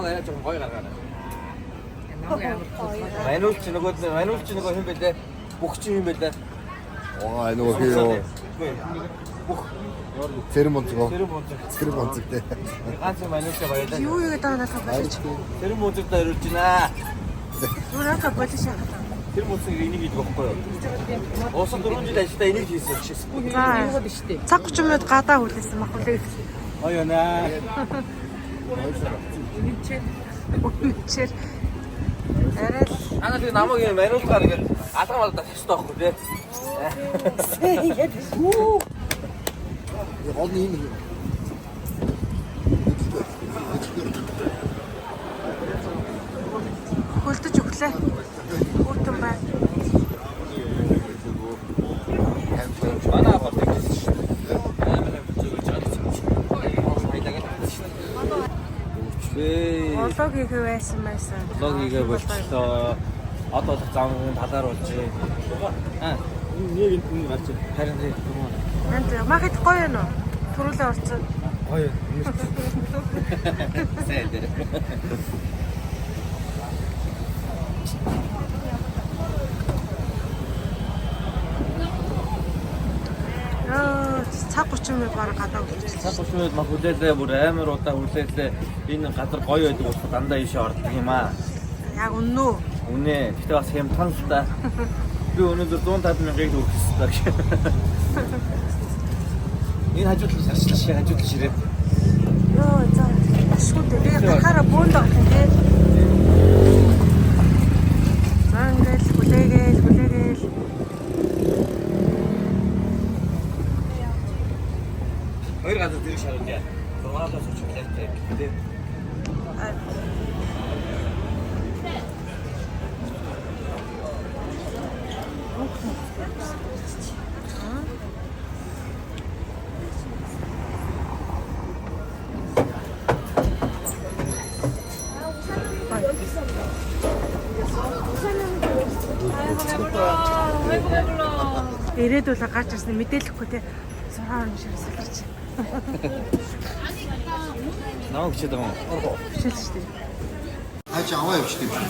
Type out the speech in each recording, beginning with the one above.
Намайг жоохон гоё гаргаарай. Мануулч нөгөө хэн бэлээ? Бүх чи юм бэлээ. Аа нөгөө хий. Цэрэн бонцгоо. Тэ. Ганц мануулчаа баялаа. Юу гэдэг байгаа надад бодож. Цэрэн бонцогтой хариулж байна. Юураа бодож шахах. Тэр мөсөг энийг хийж болохгүй юу? Уусан 4 жил ажиллаа энийг хийсэн гэж байна. Цаг 30 минут гадаа хүлээсэн махулээ. Ой яна. Үнчээр арай л Ана тэг намайг юм мануулгаар ингээд алга малдаа тавьчихсан байхгүй тий. Гол нь юм. хөлдөж өглөө. Хүүтэн байна. Манай апарт гэсэн шүү дээ. Амар зүгэж чадсан. Хайлагаад тавьчихсан шүү дээ. Влог хийгээ байсан. Влог хийгээ болчихлоо. Одоо л зам талаар болж байна. Нэг энэ гарч харин тийм. Энд махад гоё юу? Төрүүлээ орцсон. Гоё. Сайд. Цаг 30 минут бараг гадаа үлдчихсэн. Цаг 30 минут мах хүлээлээ бүр амар удаа хүлээлээ. Энэ газар гоё байдаг учраас дандаа ийшээ ордог юм аа. Яг үнэн үү? Үнэ. Гэтэ бас хямдхан л та. Би өнөөдөр 150,000-ыг өгсөн. Энэ хажууд ширээ. Йоо, за. Шүтээ. Би гарахаараа бөөнд байгаа юм тий. Зангал хүлээгээл. Хоёр газар дэрэг шарууд яа. Зургаалаас очих хэлтэй гэдэг. Ирээдүйд гарч ирсэн мэдээлэхгүй те 6 орон ширээс гарч. Намайг чид байгаа юм. Бишээс шүү дээ. Аач аваа явчих юм шүү.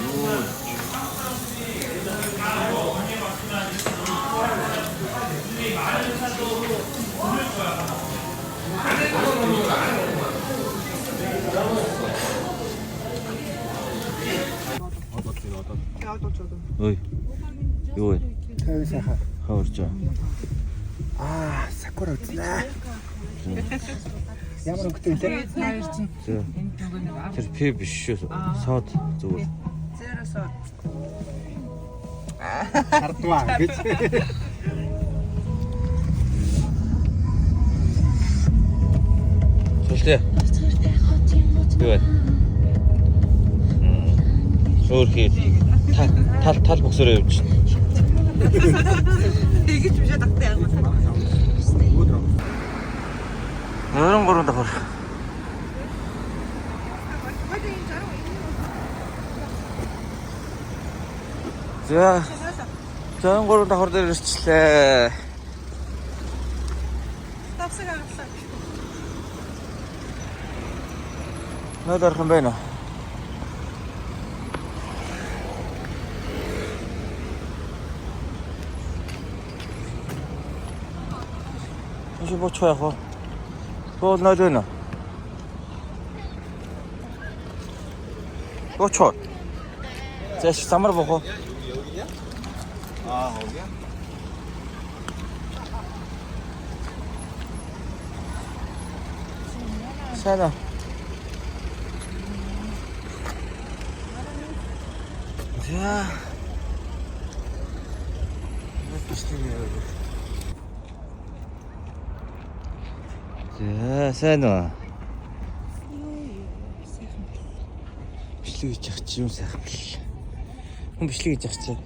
Ой. Юу вэ? Тавь сайхан. Хаварч. Сакура үзнэ. Ямар өнгөтэй вэ? Тэр пи биш шүү. Сод зүгээр. Зэро сод. Хардваа гэж. Солио. Юу вэ? Өөр хий. Тал бөксөрөө явж. Тэгэж бишээ таттай яг байна. 23 давхар. За. 23 давхар дээр ирчлээ. Тавсаг агалаа. Наад арах юм байна уу? Чи боч яах вэ? Бол наад байна. Боч. Зэш самар бохоо. Ho gaya. Sana. Ya. За сайн уу? Бичлэг хийж явах чи юм сайхан бэл. Хүн бичлэг хийж явах чи.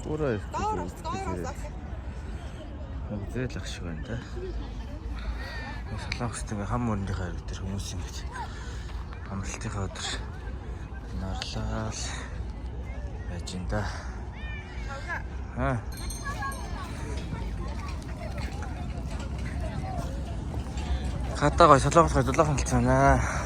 Ураа. Зээл ах шиг байна да. Солонгост ингээ хам мөрөндийнхаа өдөр хүмүүс ингэж амралтынхаа өдөр нарлал байж ин да. Хатаа гой солонгос гой дулаахан хэлцэнэ.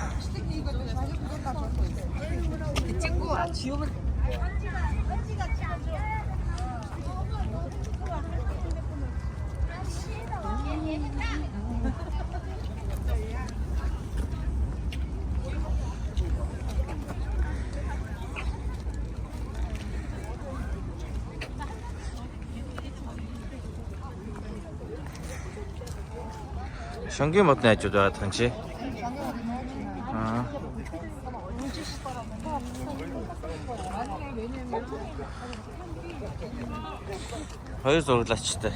Шангийн модны ажууд байдаг юм чи. Хоёр зураглаачтай.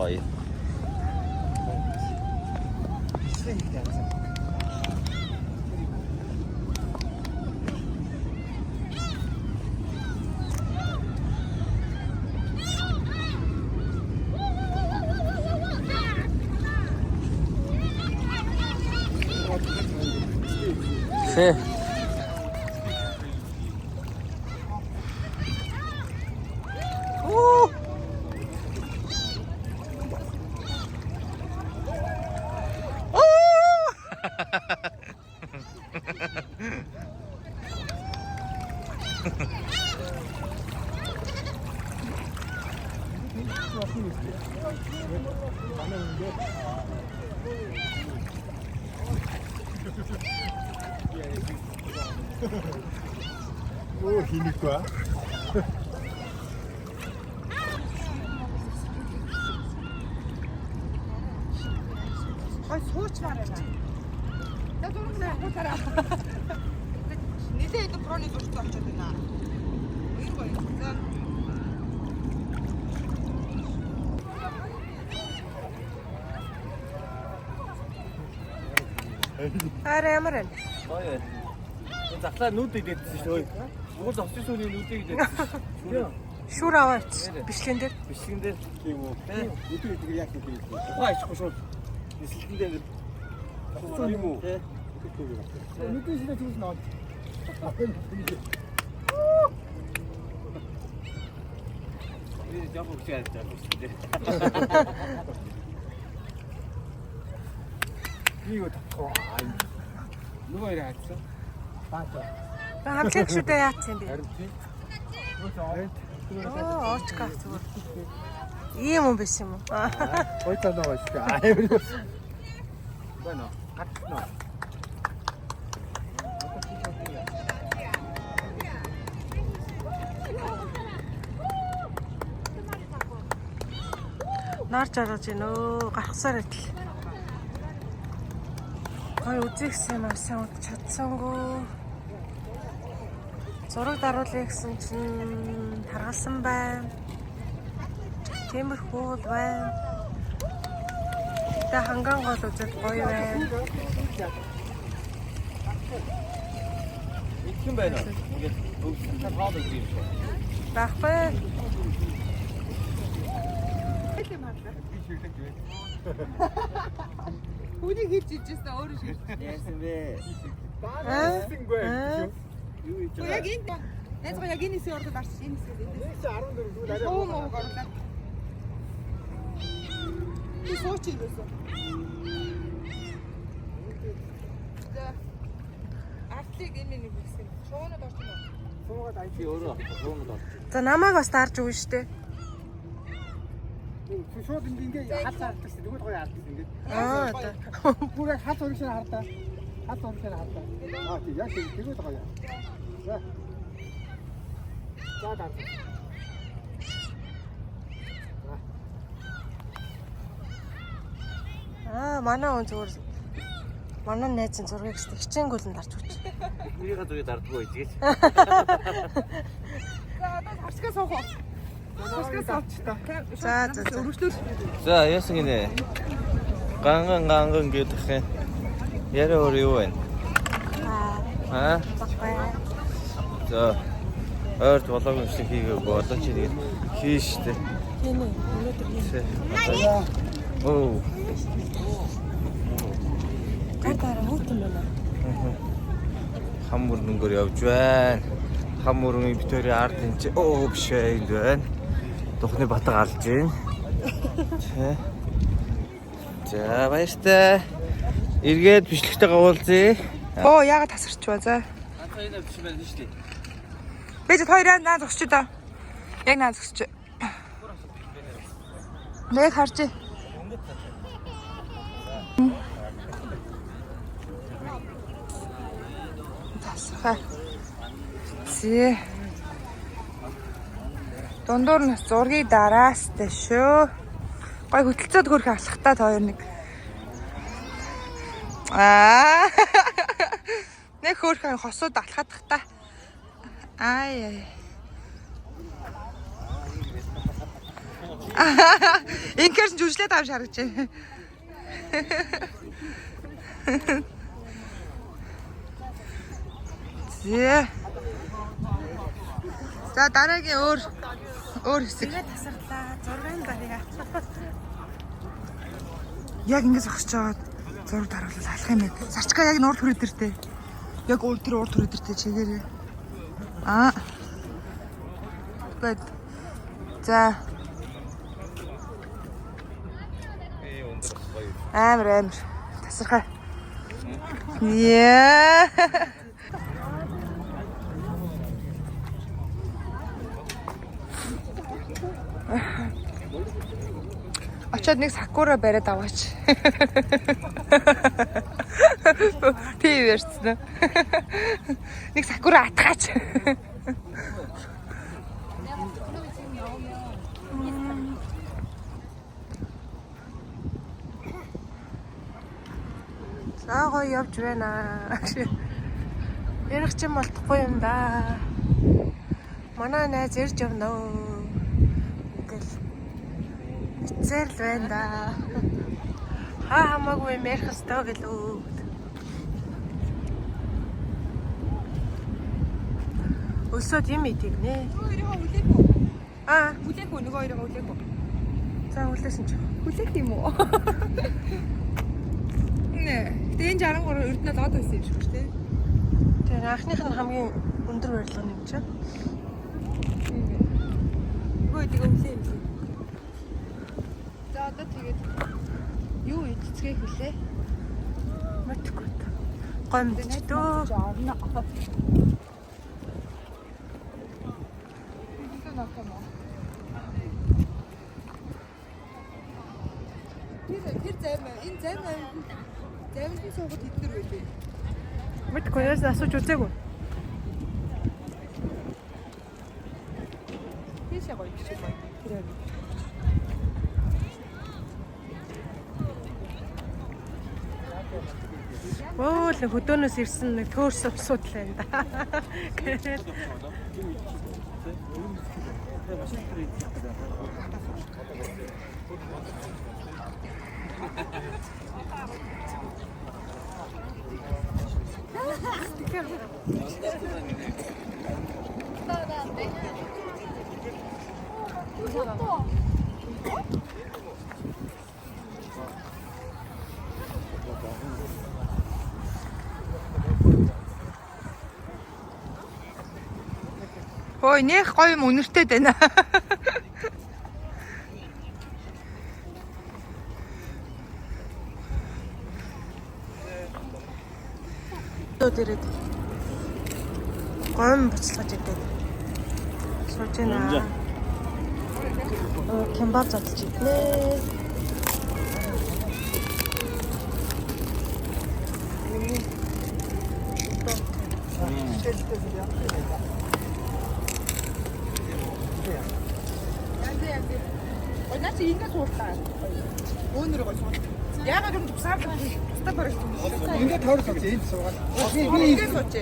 Гоё. Хэ. Oh, ini quoi? Ой суучмаар байна. За зурглаа хутараа. Нилээ идэ проны зурц очоод байна. Ир гоё. За. Арай ямар вэ? Гоё. Энэ заглаа нүд идэдсэн шүү дээ. Уул зовсон сүүний нүдийг идэдсэн шүү. Шүр аваач. Бичлэгэн дээр. Бичлэгэн дээр Тийм үү? Өдөр өдөр яг нэг юм. ухаан ичгүй шүү. Бичлэгэн дээр Зовсон юм уу? Тий. Нүдэн шиг зүгс нөө. Би яг үгүй яаж байгаа шүү дээ. Юу тахгүй. Нөгөө ирээ хатсан. Баатаа. Та хамтлаг шүдэ яатсан бэ? Харин тийм. Оо, очкаа зүгээр. Ийм юм биш юм уу? Ой тань байгаа шүү. Аймар. Байна. Хатна. Нарч аргаж гин өө гарахсаар идэл. Гой үзэгсэн юм сайн удаж чадсангүй. Зураг даруулъя гэсэн чинь таргалсан байна. Тиймэрхүү л байна. Тэ ханган гол үзэл гоё байна. Итгэн байна уу? Ингээд бүгд хаадаг юм шиг. Байхгүй. Үнийг хийж ижсэн өөрөө шиг. Яасан бэ? Баасынгүй. Юу хийж Уу яг энэ найзгаа яг энэ хэсэг ордод арч энэ хэсэг энэ. 14 зүйл арай. Оо муу горлаа. Τι σώτσι είδεσαι. Артыг энэ нэг үгсэн. Шуунад орсон уу? Суугаад ай. би өөрөө руумд орчих. За намайг бас таарч өгнө штэ. Шууд ингээ хал харддаг шүү. Тэгвэл гоё харддаг ингээ. Аа одоо. Бүр яг хал урагшаа хардаа. Хал урагшаа хардаа. Тийм яг тэгвэл гоё. За. За. Манай хүн зүгээр манай найзын зургийг ч хичээнгүйлэн дарж өгч. Үеийнхээ зургийг дардгүй байж. За одоо харчгаа суух уу? Харчгаа сууч та. За. Өргөжлөл. За яасан гинэ. Ганган гэдэг юм. Ярэ өөр юу вэ? Баггүй. За. Ойрт болоогүй шиг хийгээгүй болоо чи тэгээд хийн штэ. Тийм үү. Өнөөдөр хийн. Оо. Гартаараа хөтөн байна. Хам мөрөнгөөр явж байна. Хам мөрөнгөний битүүрийн ард энэ чи биш энд байна. Тухны батга алж байна. За баяртай. Эргээд бичлэгтэй гавуулзъя. Оо яагаад тасарч ба за. Ганцхан энэ биш байна шүү дээ. Бид хоёроо наад зогсч даа. Яг наад зогсч. Нэг харж. Тасархаа. Зээ. Дундуур нь зургийг дараастай шүү. Гой хөтөлцөөд хөрх алхахтаа та хоёр нэг. Нэг хөрх хосууд алхах та. Ай. Инкерс жүжлээд авч харагч. Зээ. За дараагийн өөр хэсэг. Тасарлаа. Зургийн барья. Яг ингэж зогсож байгаа зураг даруулал алах юм байна. Сарчка яг нуур төрөд иртэй. Яг өөр төрөд иртэй чигээрээ. Good. За. Амар. Тасархаа. Яа. Очоод нэг сакура бариад аваач. Тийм ярьсан. Нэг сакура атгаач. Саагаа явж байна. Ярих ч юм болтохгүй юм да. Манай найз ирж явна уу. Зэрл байна да. Хамаагүй мэрх өстой гэлөө. Өсөд юм идэг нэ. Хоёроо үлээгүй. Үлээгүй нөгөө хоёроо үлээгүй. За үлээсэн ч. Хүлээх юм уу? Нэ. Дэн 63 эрдэнэ доод байсан юм шиг шүү дээ. Тэр анхных нь хамгийн өндөр барилга юм чинь. Гой тийг үлээ юм. За одоо тэгээд юу эцгээ хүлээ? Мэдгүй. Гомдч дөө. Тэр займаа энэ займын суугаад хэднэр байлээ. Мэдгүй яас асууж үзээгүй. Тийшээ гоё биш үү? Тэр яг. Оо л хөдөөнөөс ирсэн нэг төөрс усууд л байна да. Ой, нэх гоё юм үнэртэй байна. Дөрөд. Гом буцалгаж идэв. Сууж байна. Кембаб задчих иднэ. Наач ингэ суултаа. Өөнөрөө гоё суул. Яагаад юм тусаалаа тусдаа барих юм бэ? Ингээд тойрсон энд суугаад. Ингээд сууч.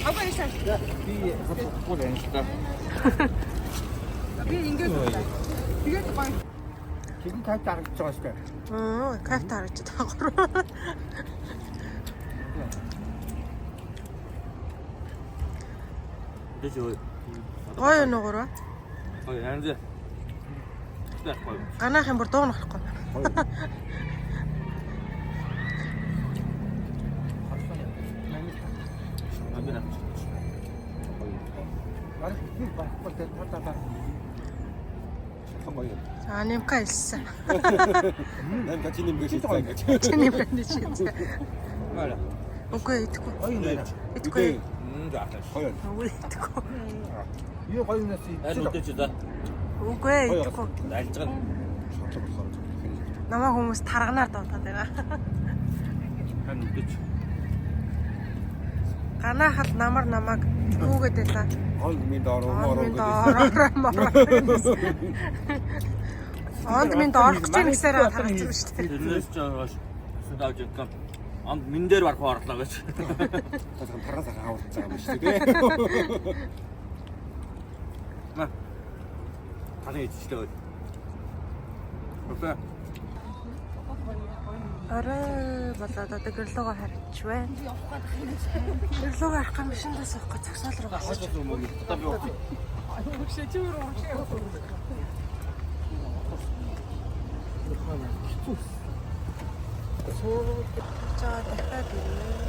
Аваа яшаа. Би хатахгүй байна л да. Би ингээд сууч. Тэгээд гоё. Хин кайт харагдаж байгаа шүү дээ. Кайф тарж байгаа. Дэжөө. Гоё нүгөр. Ой, янз. Тэгвэл Ганаах юм бүр дуунахгүй. А нэмка илсэн. Нам качи нэмгэж байгаа гэж. Чиний брэнд чинь. Мара. Үгүй идэхгүй. Гоё юм байна. Идэхгүй. Заахаа. Гоё. Үгүй идэхгүй. Юу гоё юм нэс. Аль үдэж удаа. Үгүй идэхгүй. Айлж байгаа. Намаа хүмүүс тарганаар дуудаад байгаа. Хан үдэж. Ганаахал намайг түүгээд байлаа. Гол минь доор Онд минь орох гэж нэгсээр харагдсан шүү дээ. Тэрнээс ч хойш судалж байгаа. Анд мэн дээр барах орлоо гэж. Тасган тараас хаалж байгаа юм шүү дээ. Ма. Таны ичлээ. Окей. Орой болоод одоо гэрлөөгөө харч байна. Гэрлөөгөө харах юм шиндээ суух гэж цагсаал руу гасч. За дахиад ирээ.